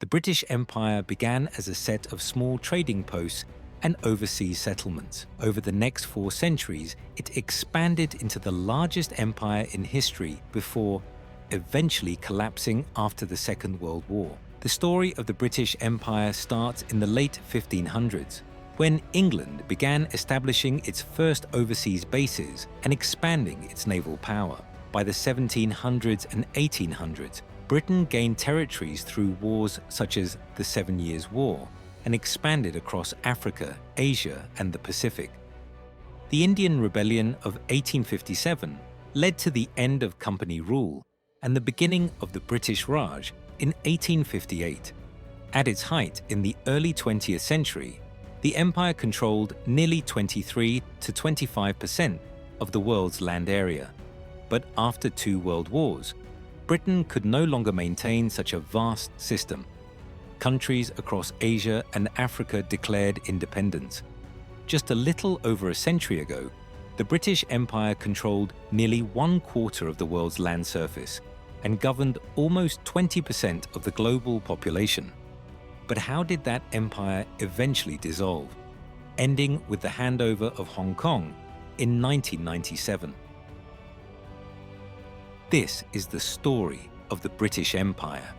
The British Empire began as a set of small trading posts and overseas settlements. Over the next 4 centuries, it expanded into the largest empire in history before eventually collapsing after the Second World War. The story of the British Empire starts in the late 1500s, when England began establishing its first overseas bases and expanding its naval power. By the 1700s and 1800s, Britain gained territories through wars such as the 7 Years' War and expanded across Africa, Asia, and the Pacific. The Indian Rebellion of 1857 led to the end of company rule and the beginning of the British Raj in 1858. At its height in the early 20th century, the empire controlled nearly 23 to 25% of the world's land area. But after 2 world wars, Britain could no longer maintain such a vast system. Countries across Asia and Africa declared independence. Just a little over a century ago, the British Empire controlled nearly 1/4 of the world's land surface and governed almost 20% of the global population. But how did that empire eventually dissolve, ending with the handover of Hong Kong in 1997? This is the story of the British Empire.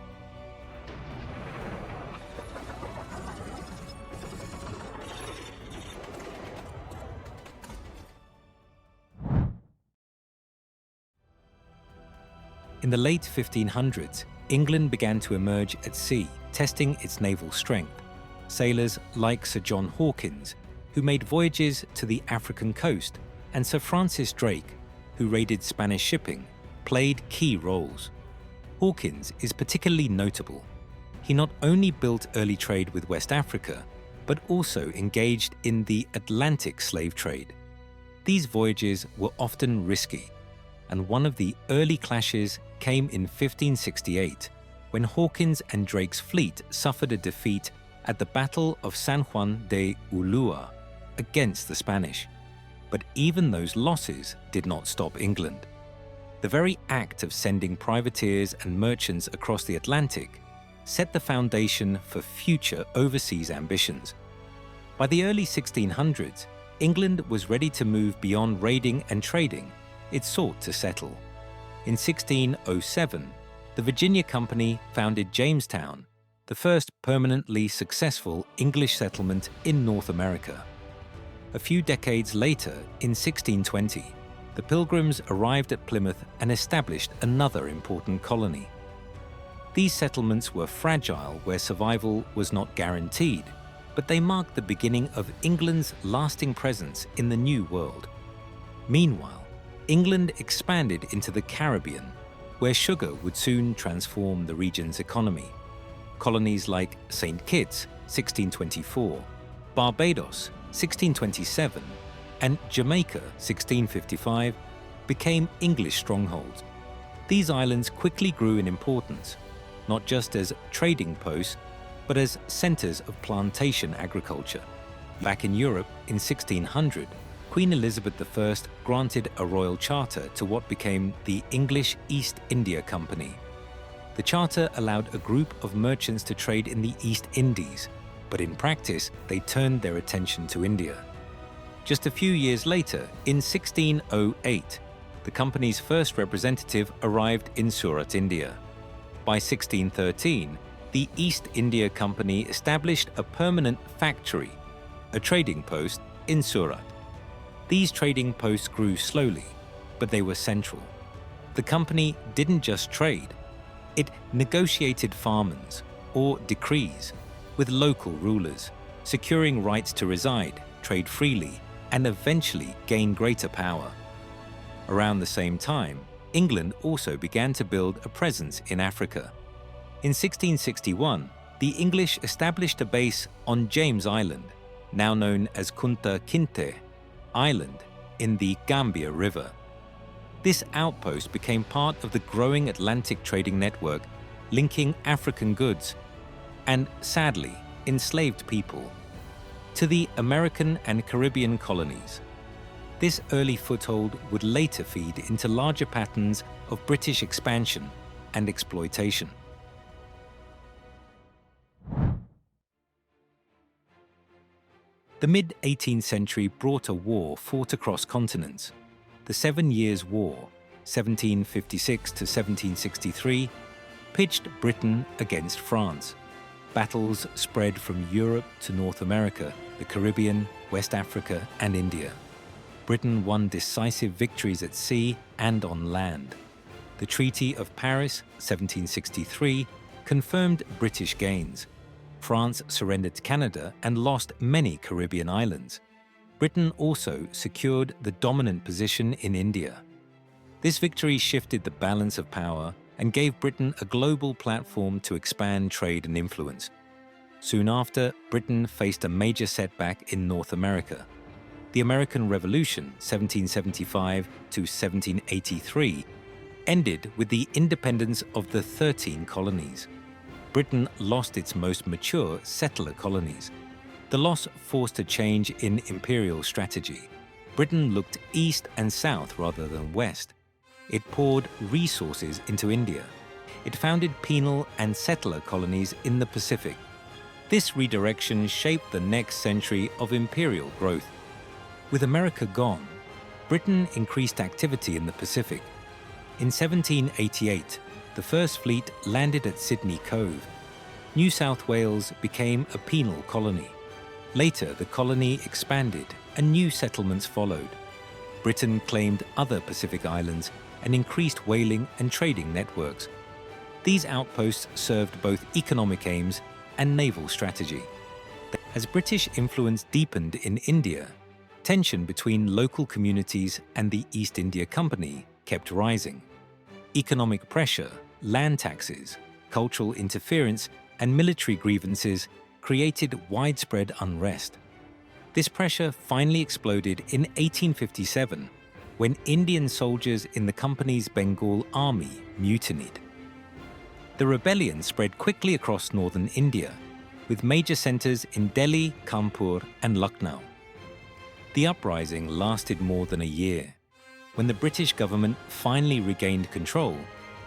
In the late 1500s, England began to emerge at sea, testing its naval strength. Sailors like Sir John Hawkins, who made voyages to the African coast, and Sir Francis Drake, who raided Spanish shipping, played key roles. Hawkins is particularly notable. He not only built early trade with West Africa, but also engaged in the Atlantic slave trade. These voyages were often risky, and one of the early clashes came in 1568, when Hawkins and Drake's fleet suffered a defeat at the Battle of San Juan de Ulua against the Spanish. But even those losses did not stop England. The very act of sending privateers and merchants across the Atlantic set the foundation for future overseas ambitions. By the early 1600s, England was ready to move beyond raiding and trading. It sought to settle. In 1607, the Virginia Company founded Jamestown, the first permanently successful English settlement in North America. A few decades later, in 1620, the Pilgrims arrived at Plymouth and established another important colony. These settlements were fragile where survival was not guaranteed, but they marked the beginning of England's lasting presence in the New World. Meanwhile, England expanded into the Caribbean, where sugar would soon transform the region's economy. Colonies like St. Kitts, 1624, Barbados, 1627, and Jamaica, 1655, became English strongholds. These islands quickly grew in importance, not just as trading posts, but as centers of plantation agriculture. Back in Europe, in 1600, Queen Elizabeth I granted a royal charter to what became the English East India Company. The charter allowed a group of merchants to trade in the East Indies, but in practice, they turned their attention to India. Just a few years later, in 1608, the company's first representative arrived in Surat, India. By 1613, the East India Company established a permanent factory, a trading post, in Surat. These trading posts grew slowly, but they were central. The company didn't just trade, it negotiated farmans, or decrees, with local rulers, securing rights to reside, trade freely, and eventually gain greater power. Around the same time, England also began to build a presence in Africa. In 1661, the English established a base on James Island, now known as Kunta Kinte Island, in the Gambia River. This outpost became part of the growing Atlantic trading network, linking African goods and, sadly, enslaved people to the American and Caribbean colonies. This early foothold would later feed into larger patterns of British expansion and exploitation. The mid-18th century brought a war fought across continents. The 7 Years' War, 1756 to 1763, pitched Britain against France. Battles spread from Europe to North America, the Caribbean, West Africa, and India. Britain won decisive victories at sea and on land. The Treaty of Paris, 1763, confirmed British gains. France surrendered Canada and lost many Caribbean islands. Britain also secured the dominant position in India. This victory shifted the balance of power and gave Britain a global platform to expand trade and influence. Soon after, Britain faced a major setback in North America. The American Revolution, 1775 to 1783, ended with the independence of the 13 colonies. Britain lost its most mature settler colonies. The loss forced a change in imperial strategy. Britain looked east and south rather than west. It poured resources into India. It founded penal and settler colonies in the Pacific. This redirection shaped the next century of imperial growth. With America gone, Britain increased activity in the Pacific. In 1788, the First Fleet landed at Sydney Cove. New South Wales became a penal colony. Later, the colony expanded and new settlements followed. Britain claimed other Pacific islands and increased whaling and trading networks. These outposts served both economic aims and naval strategy. As British influence deepened in India, tension between local communities and the East India Company kept rising. Economic pressure, land taxes, cultural interference, and military grievances created widespread unrest. This pressure finally exploded in 1857 when Indian soldiers in the company's Bengal army mutinied. The rebellion spread quickly across northern India, with major centers in Delhi, Kanpur, and Lucknow. The uprising lasted more than a year. When the British government finally regained control,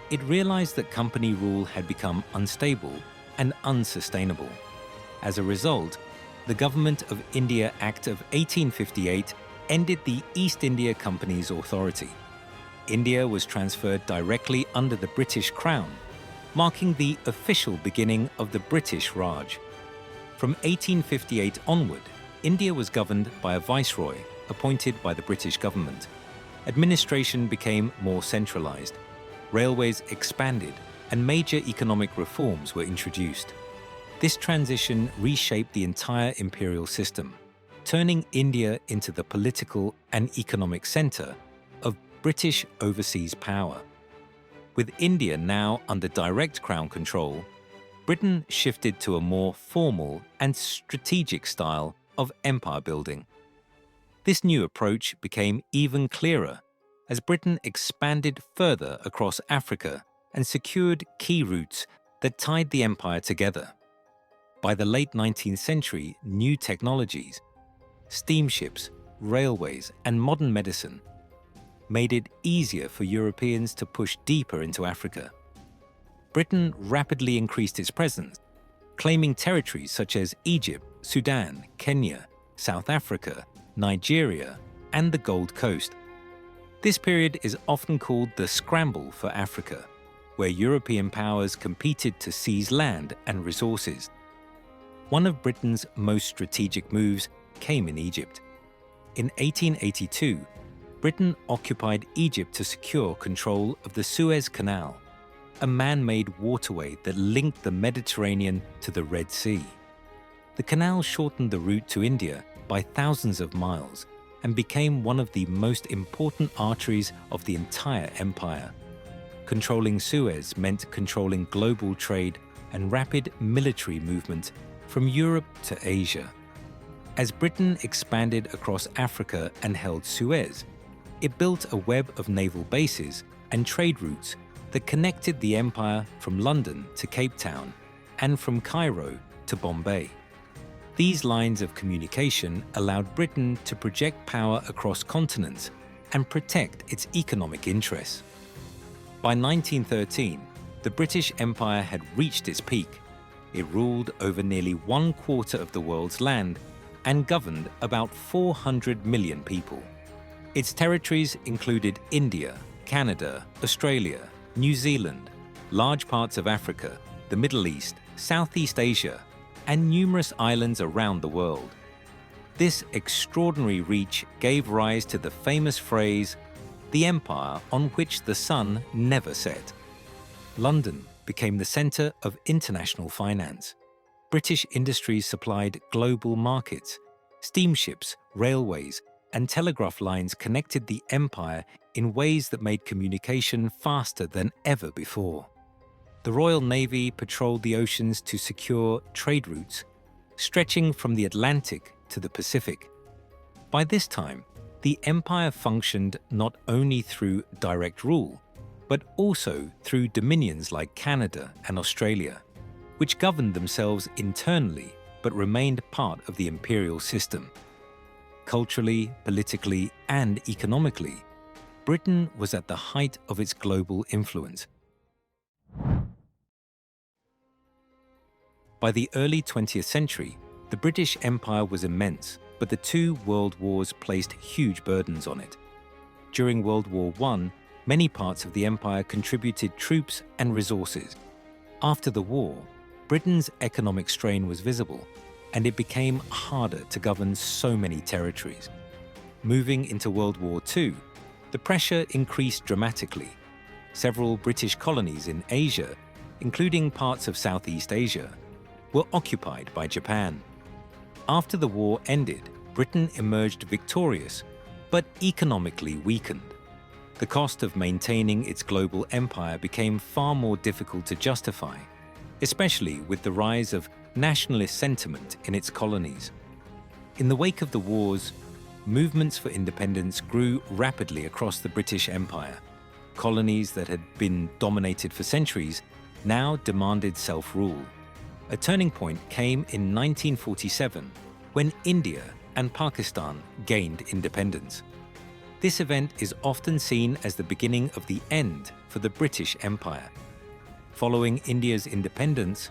it realized that company rule had become unstable and unsustainable. As a result, the Government of India Act of 1858 ended the East India Company's authority. India was transferred directly under the British Crown, marking the official beginning of the British Raj. From 1858 onward, India was governed by a viceroy appointed by the British government. Administration became more centralized. Railways expanded, and major economic reforms were introduced. This transition reshaped the entire imperial system, turning India into the political and economic center of British overseas power. With India now under direct crown control, Britain shifted to a more formal and strategic style of empire building. This new approach became even clearer as Britain expanded further across Africa and secured key routes that tied the empire together. By the late 19th century, new technologies, steamships, railways, and modern medicine made it easier for Europeans to push deeper into Africa. Britain rapidly increased its presence, claiming territories such as Egypt, Sudan, Kenya, South Africa, Nigeria, and the Gold Coast. This period is often called the Scramble for Africa, where European powers competed to seize land and resources. One of Britain's most strategic moves came in Egypt. In 1882, Britain occupied Egypt to secure control of the Suez Canal, a man-made waterway that linked the Mediterranean to the Red Sea. The canal shortened the route to India by thousands of miles and became one of the most important arteries of the entire empire. Controlling Suez meant controlling global trade and rapid military movement from Europe to Asia. As Britain expanded across Africa and held Suez, it built a web of naval bases and trade routes that connected the empire from London to Cape Town and from Cairo to Bombay. These lines of communication allowed Britain to project power across continents and protect its economic interests. By 1913, the British Empire had reached its peak. It ruled over nearly 1/4 of the world's land and governed about 400 million people. Its territories included India, Canada, Australia, New Zealand, large parts of Africa, the Middle East, Southeast Asia, and numerous islands around the world. This extraordinary reach gave rise to the famous phrase, "the empire on which the sun never set." London became the centre of international finance. British industries supplied global markets. Steamships, railways, and telegraph lines connected the empire in ways that made communication faster than ever before. The Royal Navy patrolled the oceans to secure trade routes, stretching from the Atlantic to the Pacific. By this time, the empire functioned not only through direct rule, but also through dominions like Canada and Australia, which governed themselves internally but remained part of the imperial system. Culturally, politically, and economically, Britain was at the height of its global influence. By the early 20th century, the British Empire was immense, but the two world wars placed huge burdens on it. During World War I, many parts of the empire contributed troops and resources. After the war, Britain's economic strain was visible, and it became harder to govern so many territories. Moving into World War II, the pressure increased dramatically. Several British colonies in Asia, including parts of Southeast Asia, were occupied by Japan. After the war ended, Britain emerged victorious, but economically weakened. The cost of maintaining its global empire became far more difficult to justify, especially with the rise of nationalist sentiment in its colonies. In the wake of the wars, movements for independence grew rapidly across the British Empire. Colonies that had been dominated for centuries now demanded self-rule. A turning point came in 1947 when India and Pakistan gained independence. This event is often seen as the beginning of the end for the British Empire. Following India's independence,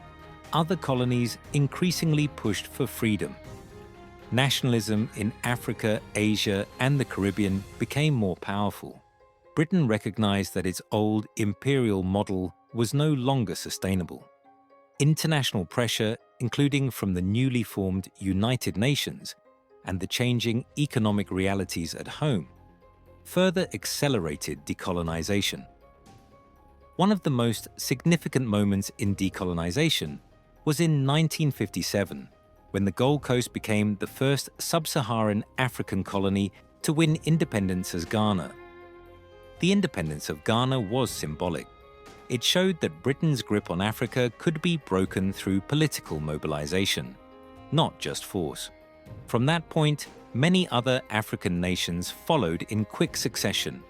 other colonies increasingly pushed for freedom. Nationalism in Africa, Asia, and the Caribbean became more powerful. Britain recognized that its old imperial model was no longer sustainable. International pressure, including from the newly formed United Nations and the changing economic realities at home, further accelerated decolonization. One of the most significant moments in decolonization was in 1957, when the Gold Coast became the first sub-Saharan African colony to win independence as Ghana. The independence of Ghana was symbolic. It showed that Britain's grip on Africa could be broken through political mobilization, not just force. From that point, many other African nations followed in quick succession,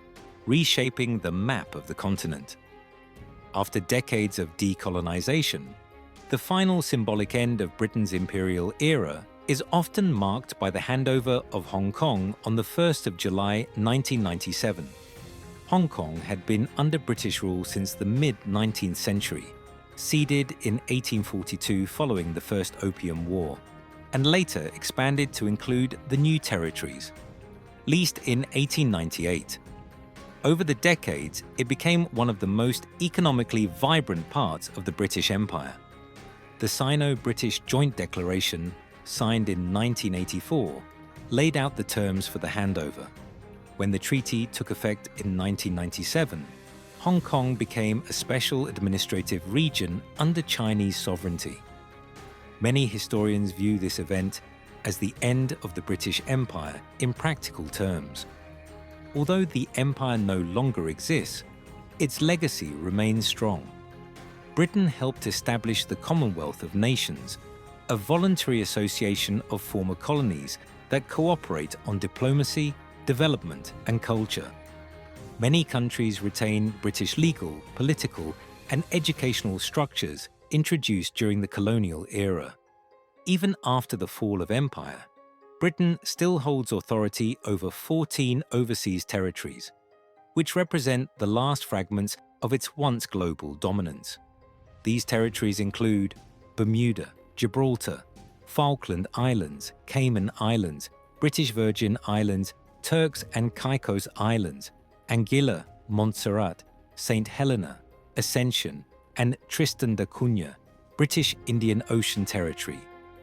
reshaping the map of the continent. After decades of decolonization, the final symbolic end of Britain's imperial era is often marked by the handover of Hong Kong on the 1st of July 1997. Hong Kong had been under British rule since the mid-19th century, ceded in 1842 following the First Opium War, and later expanded to include the new territories, leased in 1898. Over the decades, it became one of the most economically vibrant parts of the British Empire. The Sino-British Joint Declaration, signed in 1984, laid out the terms for the handover. When the treaty took effect in 1997, Hong Kong became a special administrative region under Chinese sovereignty. Many historians view this event as the end of the British Empire in practical terms. Although the empire no longer exists, its legacy remains strong. Britain helped establish the Commonwealth of Nations, a voluntary association of former colonies that cooperate on diplomacy, development, and culture. Many countries retain British legal, political, and educational structures introduced during the colonial era. Even after the fall of empire, Britain still holds authority over 14 overseas territories, which represent the last fragments of its once global dominance. These territories include Bermuda, Gibraltar, Falkland Islands, Cayman Islands, British Virgin Islands, Turks and Caicos Islands, Anguilla, Montserrat, St. Helena, Ascension, and Tristan da Cunha, British Indian Ocean Territory,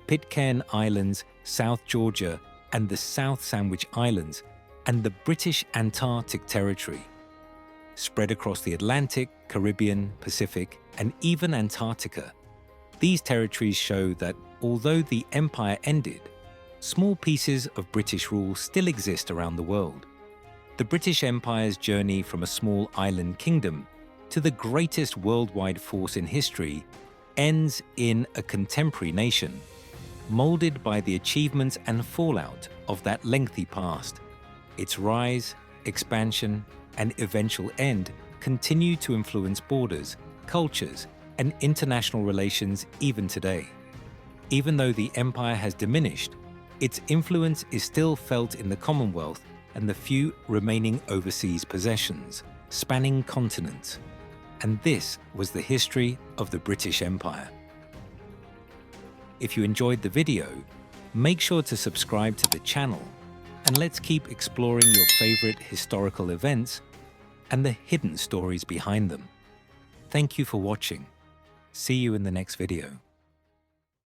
Pitcairn Islands, South Georgia, and the South Sandwich Islands, and the British Antarctic Territory. Spread across the Atlantic, Caribbean, Pacific, and even Antarctica, these territories show that although the empire ended, small pieces of British rule still exist around the world. The British Empire's journey from a small island kingdom to the greatest worldwide force in history ends in a contemporary nation, molded by the achievements and fallout of that lengthy past. Its rise, expansion, and eventual end continue to influence borders, cultures, and international relations even today. Even though the empire has diminished, its influence is still felt in the Commonwealth and the few remaining overseas possessions, spanning continents. And this was the history of the British Empire. If you enjoyed the video, make sure to subscribe to the channel, and let's keep exploring your favorite historical events and the hidden stories behind them. Thank you for watching. See you in the next video.